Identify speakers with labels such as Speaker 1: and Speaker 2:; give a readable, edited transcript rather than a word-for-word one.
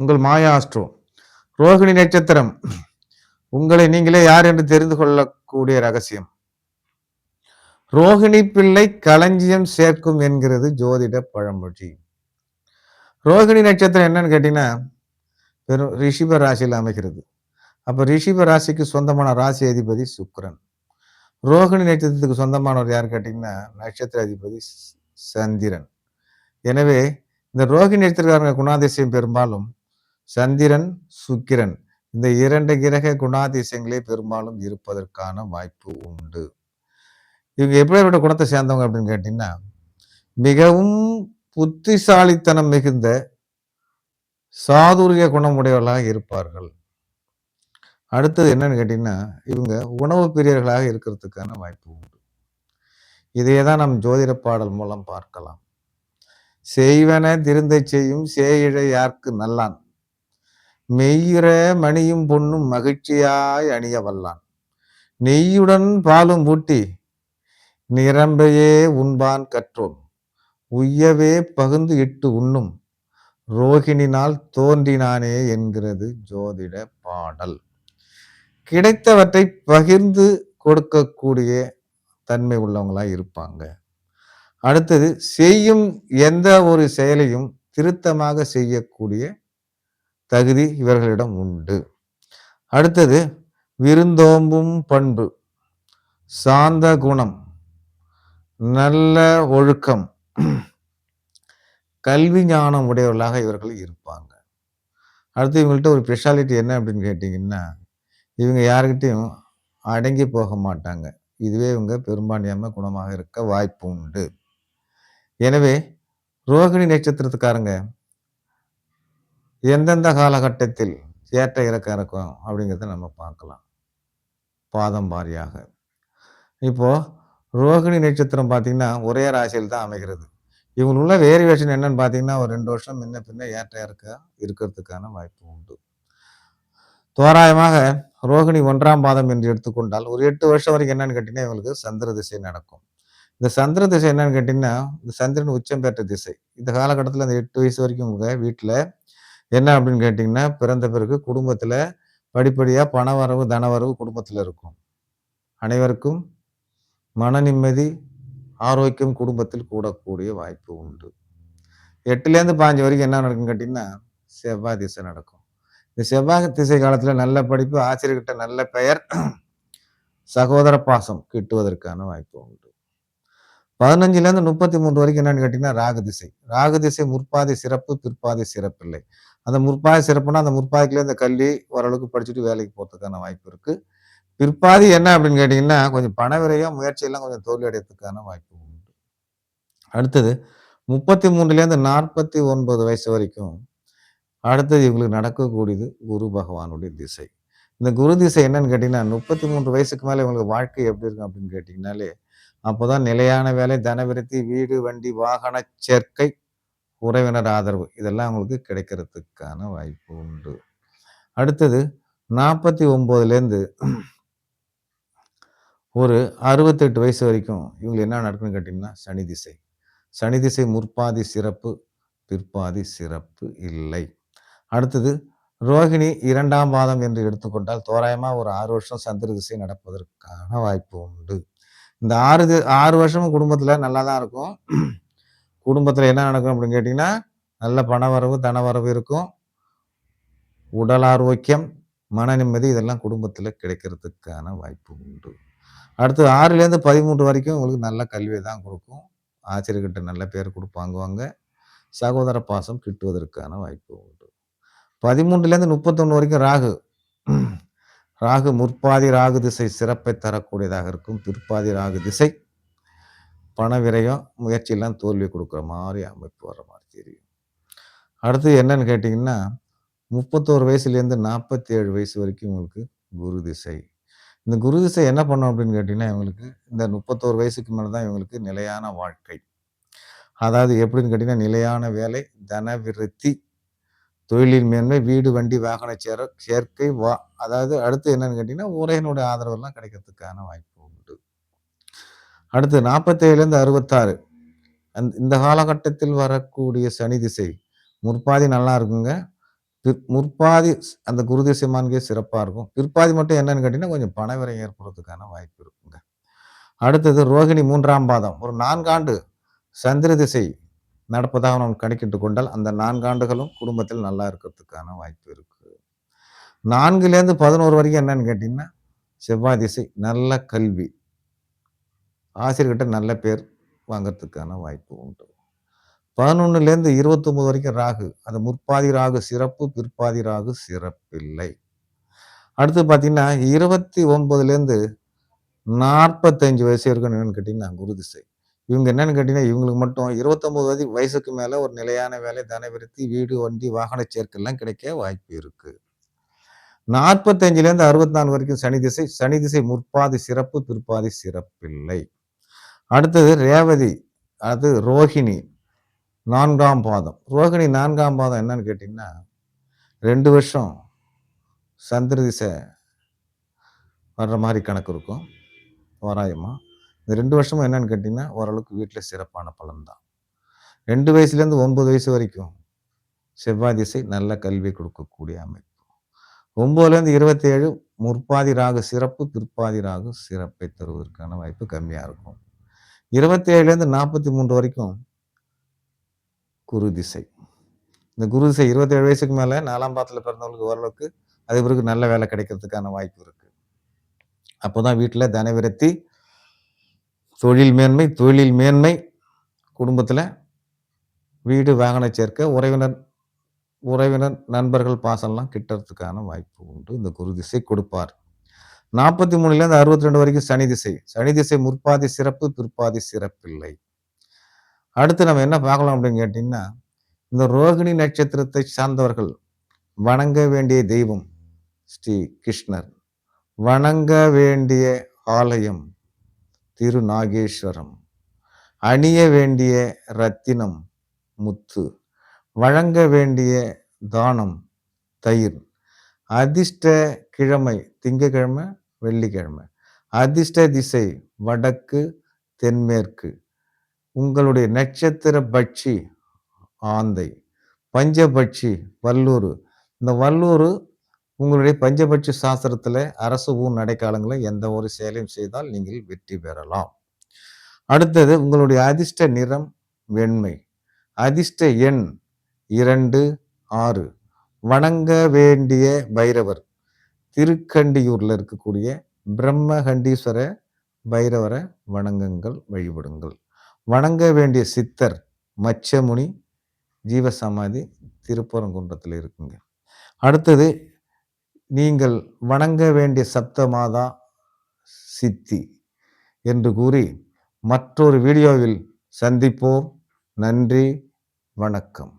Speaker 1: உங்கள் மாயா ஆஸ்ட்ரோ. ரோகிணி நட்சத்திரம். உங்களை நீங்களே யார் என்று தெரிந்து கொள்ளக்கூடிய ரகசியம். ரோகிணி பிள்ளை களஞ்சியம் சேர்க்கும் என்கிறது ஜோதிட பழமொழி. ரோகிணி நட்சத்திரம் என்னன்னு கேட்டீங்கன்னா, வெறும் ரிஷிப ராசியில் அமைகிறது. அப்ப ரிஷிப ராசிக்கு சொந்தமான ராசி அதிபதி சுக்கிரன். ரோகிணி நட்சத்திரத்துக்கு சொந்தமானவர் யார் கேட்டீங்கன்னா, நட்சத்திர அதிபதி சந்திரன். எனவே இந்த ரோகிணி நட்சத்திரக்காரங்க குணாதிசயம் பெரும்பாலும் சந்திரன், சுக்கிரன் இந்த 2 கிரக குணாதிசயங்களே பெரும்பாலும் இருப்பதற்கான வாய்ப்பு உண்டு. இவங்க எப்படிப்பட்ட குணத்தை சேர்ந்தவங்க அப்படின்னு கேட்டீங்கன்னா, மிகவும் புத்திசாலித்தனம் மிகுந்த சாதுரிய குணமுடையவர்களாக இருப்பார்கள். அடுத்தது என்னன்னு கேட்டீங்கன்னா, இவங்க உணவு பிரியர்களாக இருக்கிறதுக்கான வாய்ப்பு உண்டு. இதையே தான் நம் ஜோதிட பாடல் மூலம் பார்க்கலாம். செய்வன திருந்தை செய்யும் சேயிழை யார்க்கு நல்லான், மெய்யுற மணியும் பொன்னும் மகிழ்ச்சியாய் அணிய வல்லான், நெய்யுடன் பாலும் ஊட்டி நிரம்பையே உண்பான் கற்றோன், உய்யவே பகுந்து இட்டு உண்ணும் ரோகிணினால் தோன்றினானே என்கிறது ஜோதிட பாடல். கிடைத்தவற்றை பகிர்ந்து கொடுக்கக்கூடிய தன்மை உள்ளவங்களா இருப்பாங்க. அடுத்தது செய்யும் எந்த ஒரு செயலையும் திருத்தமாக செய்யக்கூடிய தகுதி இவர்களிடம் உண்டு. அடுத்தது விருந்தோம்பும் பண்பு, சாந்த குணம், நல்ல ஒழுக்கம், கல்வி ஞானம் உடையவர்களாக இவர்கள் இருப்பாங்க. அடுத்து இவங்கள்ட்ட ஒரு ஸ்பெஷாலிட்டி என்ன அப்படின்னு கேட்டிங்கன்னா, இவங்க யாருக்கிட்டையும் அடங்கி போக மாட்டாங்க. இதுவே இவங்க பெரும்பான்மையான குணமாக இருக்க வாய்ப்பு உண்டு. எனவே ரோகிணி நட்சத்திரத்துக்காரங்க எந்தெந்த காலகட்டத்தில் ஏற்ற இறக்கம் இருக்கும் அப்படிங்கிறத நம்ம பார்க்கலாம் பாதம் வாரியாக. இப்போ ரோகிணி நட்சத்திரம் பார்த்தீங்கன்னா ஒரே ராசியில் தான் அமைகிறது. இவங்களுள்ள வேரியேஷன் என்னன்னு பார்த்தீங்கன்னா ஒரு 2 வருஷம் முன்ன பின்ன ஏற்ற இறக்கம் இருக்கிறதுக்கான வாய்ப்பு உண்டு. தோராயமாக ரோகிணி 1ஆம் பாதம் என்று எடுத்துக்கொண்டால் ஒரு 8 வருஷம் வரைக்கும் என்னன்னு கேட்டீங்கன்னா இவங்களுக்கு சந்திர திசை நடக்கும். இந்த சந்திர திசை என்னன்னு கேட்டீங்கன்னா, இந்த சந்திரன் உச்சம் பெற்ற திசை. இந்த காலகட்டத்தில் அந்த 8 வயசு வரைக்கும் உங்க வீட்டில் என்ன அப்படின்னு கேட்டிங்கன்னா, பிறந்த பிறகு குடும்பத்தில் படிப்படியாக பணவரவு தனவரவு குடும்பத்தில் இருக்கும். அனைவருக்கும் மன நிம்மதி ஆரோக்கியம் குடும்பத்தில் கூடக்கூடிய வாய்ப்பு உண்டு. 8லேருந்து 15 வரைக்கும் என்ன நடக்குன்னு கேட்டிங்கன்னா, செவ்வாய் திசை நடக்கும். இந்த செவ்வாய் திசை காலத்தில் நல்ல படிப்பு, ஆசிரியர்கிட்ட நல்ல பெயர், சகோதர பாசம் கிட்டுவதற்கான வாய்ப்பு உண்டு. 15லேருந்து 33 வரைக்கும் என்னன்னு கேட்டீங்கன்னா ராகு திசை. ராகு திசை முற்பாதி சிறப்பு, பிற்பாதி சிறப்பில்லை. அந்த முற்பாதி சிறப்புனா அந்த முற்பாதிக்குள்ளே இந்த கல்வி ஓரளவுக்கு படிச்சுட்டு வேலைக்கு போகிறதுக்கான வாய்ப்பு இருக்கு. பிற்பாதி என்ன அப்படின்னு கேட்டீங்கன்னா கொஞ்சம் பண விரயம் முயற்சியெல்லாம் கொஞ்சம் தோல்வி அடையறதுக்கான வாய்ப்பு உண்டு. அடுத்தது 33லேருந்து 49 வயசு வரைக்கும் அடுத்தது இவங்களுக்கு நடக்கக்கூடியது குரு பகவானுடைய திசை. இந்த குரு திசை என்னன்னு கேட்டீங்கன்னா 33 வயசுக்கு மேலே இவங்களுக்கு வாழ்க்கை எப்படி இருக்கும் அப்படின்னு கேட்டிங்கனாலே அப்போதான் நிலையான வேலை, தனவிருத்தி, வீடு, வண்டி, வாகன சேர்க்கை, உறவினர் ஆதரவு இதெல்லாம் அவங்களுக்கு கிடைக்கிறதுக்கான வாய்ப்பு உண்டு. அடுத்தது 49லேருந்து ஒரு 68 வயசு வரைக்கும் இவங்களுக்கு என்ன நடக்குன்னு கேட்டிங்கன்னா சனி திசை. சனி திசை முற்பாதி சிறப்பு, பிற்பாதி சிறப்பு இல்லை. அடுத்தது ரோகிணி 2ஆம் பாதம் என்று எடுத்துக்கொண்டால் தோராயமாக ஒரு 6 வருஷம் சந்திர திசை நடப்பதற்கான வாய்ப்பு உண்டு. இந்த 6 வருஷமும் குடும்பத்தில் நல்லா தான் இருக்கும். குடும்பத்தில் என்ன நடக்கும் அப்படின்னு கேட்டிங்கன்னா நல்ல பணவரவு தனவரவு இருக்கும். உடல் ஆரோக்கியம், மன நிம்மதி இதெல்லாம் குடும்பத்தில் கிடைக்கிறதுக்கான வாய்ப்பு உண்டு. அடுத்து 6லேருந்து 13 வரைக்கும் உங்களுக்கு நல்ல கல்வியை தான் கொடுக்கும். ஆசிரியர்கிட்ட நல்ல பேர் கொடுப்பாங்குவாங்க. சகோதர பாசம் கிட்டுவதற்கான வாய்ப்பு உண்டு. 13லேருந்து 31 வரைக்கும் ராகு. ராகு முற்பாதி ராகு திசை சிறப்பை தரக்கூடியதாக இருக்கும். பிற்பாதி ராகு திசை பண விரயம் முயற்சியெல்லாம் தோல்வி கொடுக்குற மாதிரி அமைப்பு வர மாதிரி தெரியும். அடுத்து என்னன்னு கேட்டிங்கன்னா 31 வயசுலேருந்து 47 வயசு வரைக்கும் இவங்களுக்கு குரு திசை. இந்த குரு திசை என்ன பண்ணும் அப்படின்னு கேட்டிங்கன்னா இவங்களுக்கு இந்த 31 வயசுக்கு மேலே தான் இவங்களுக்கு நிலையான வாழ்க்கை. அதாவது எப்படின்னு கேட்டிங்கன்னா நிலையான வேலை, தன விருத்தி, தொழிலின் மேன்மை, வீடு, வண்டி, வாகன சேர்க்கை அதாவது அடுத்து என்னன்னு கேட்டிங்கன்னா உறவினுடைய ஆதரவெல்லாம் கிடைக்கிறதுக்கான வாய்ப்பு உண்டு. அடுத்து 47லேருந்து 66 இந்த காலகட்டத்தில் வரக்கூடிய சனி திசை முற்பாதி நல்லா இருக்குங்க. முற்பாதி அந்த குரு திசைமான்கே சிறப்பா இருக்கும். பிற்பாதி மட்டும் என்னன்னு கேட்டீங்கன்னா, கொஞ்சம் பண விரயம் ஏற்படுறதுக்கான வாய்ப்பு இருக்குங்க. அடுத்தது ரோகிணி 3ஆம் பாதம். ஒரு 4 ஆண்டு சந்திர திசை நடப்பதாக நாம் கணக்கிட்டுக் கொண்டால், அந்த 4 ஆண்டுகளும் குடும்பத்தில் நல்லா இருக்கிறதுக்கான வாய்ப்பு இருக்கு. 4லேருந்து 11 வரைக்கும் என்னன்னு கேட்டீங்கன்னா, செவ்வாய் திசை நல்ல கல்வி, ஆசிரியர்கிட்ட நல்ல பேர் வாங்கறதுக்கான வாய்ப்பு உண்டு. 11லேருந்து 29 வரைக்கும் ராகு. அது முற்பாதி ராகு சிறப்பு, பிற்பாதி ராகு சிறப்பில்லை. அடுத்து பார்த்தீங்கன்னா, 29லேருந்து 45 வயசு வரைக்கும் என்னன்னு கேட்டீங்கன்னா, குரு திசை. இவங்க என்னன்னு கேட்டீங்கன்னா, இவங்களுக்கு மட்டும் 29 வயசுக்கு மேல ஒரு நிலையான வேலை, தன விருத்தி, வீடு, வண்டி, வாகன சேர்க்கைலாம் கிடைக்க வாய்ப்பு இருக்கு. 45லேருந்து 64 வரைக்கும் சனி திசை. சனி திசை முற்பாதி சிறப்பு, பிற்பாதி சிறப்பில்லை. அடுத்தது ரேவதி, அது ரோகிணி 4ஆம் பாதம். ரோகிணி 4ஆம் பாதம் என்னன்னு கேட்டீங்கன்னா, 2 வருஷம் சந்திர திசை வர்ற மாரி கணக்கு இருக்கும். தோராயமா. இந்த 2 வருஷமும் என்னன்னு கேட்டீங்கன்னா, ஓரளவுக்கு வீட்ல சிறப்பான பலன் தான். 2 வயசுலேருந்து 9 வயசு வரைக்கும் செவ்வாய் திசை நல்ல கல்வி கொடுக்கக்கூடிய அமைப்பு. 9லேருந்து 27 முற்பாதி ராகு சிறப்பு, பிற்பாதி ராகு சிறப்பை தருவதற்கான வாய்ப்பு கம்மியா இருக்கும். 27லேருந்து 43 வரைக்கும் குரு திசை. இந்த குரு திசை 27 வயசுக்கு மேல 4ஆம் பாதத்துல பிறந்தவங்களுக்கு ஓரளவுக்கு அது பிறகு நல்ல வேலை கிடைக்கிறதுக்கான வாய்ப்பு இருக்கு. அப்போதான் வீட்டுல தன விருத்தி, தொழில் மேன்மை, தொழில் மேன்மை, குடும்பத்துல வீடு, வாகன சேர்க்கை, உறவினர், நண்பர்கள் பாசம்லாம் கிட்டறதுக்கான வாய்ப்பு உண்டு. இந்த குரு திசை கொடுப்பார். 43லேருந்து 62 வரைக்கும் சனி திசை. சனி திசை முற்பாதி சிறப்பு, பிற்பாதி சிறப்பில்லை. அடுத்து நம்ம என்ன பார்க்கலாம் அப்படின்னு கேட்டீங்கன்னா, இந்த ரோகிணி நட்சத்திரத்தை சார்ந்தவர்கள் வணங்க வேண்டிய தெய்வம் ஸ்ரீ கிருஷ்ணர், வணங்க வேண்டிய ஆலயம் திருநாகேஸ்வரம், அணிய வேண்டிய ரத்தினம் முத்து, வழங்க வேண்டிய தானம் தயிர், அதிர்ஷ்ட கிழமை திங்கக்கிழமை, வெள்ளிக்கிழமை, அதிர்ஷ்ட திசை வடக்கு, தென்மேற்கு, உங்களுடைய நட்சத்திர பட்சி ஆந்தை, பஞ்சபட்சி வல்லூர். இந்த வல்லூர் உங்களுடைய பஞ்சபட்சி சாஸ்திரத்தில் அரசு ஊர் நடைக்காலங்களில் எந்த ஒரு செயலையும் செய்தால் நீங்கள் வெற்றி பெறலாம். அடுத்தது உங்களுடைய அதிர்ஷ்ட நிறம் வெண்மை, அதிர்ஷ்ட எண் 2, 6, வணங்க வேண்டிய பைரவர் திருக்கண்டியூர்ல இருக்கக்கூடிய பிரம்மகண்டீஸ்வர பைரவரை வணங்குங்கள், வழிபடுங்கள். வணங்க வேண்டிய சித்தர் மச்சமுனி ஜீவசமாதி திருப்பரங்குன்றத்தில் இருக்குங்க. அடுத்தது நீங்கள் வணங்க வேண்டிய சப்தமாதா சித்தி என்று கூறி மற்றொரு வீடியோவில் சந்திப்போம். நன்றி, வணக்கம்.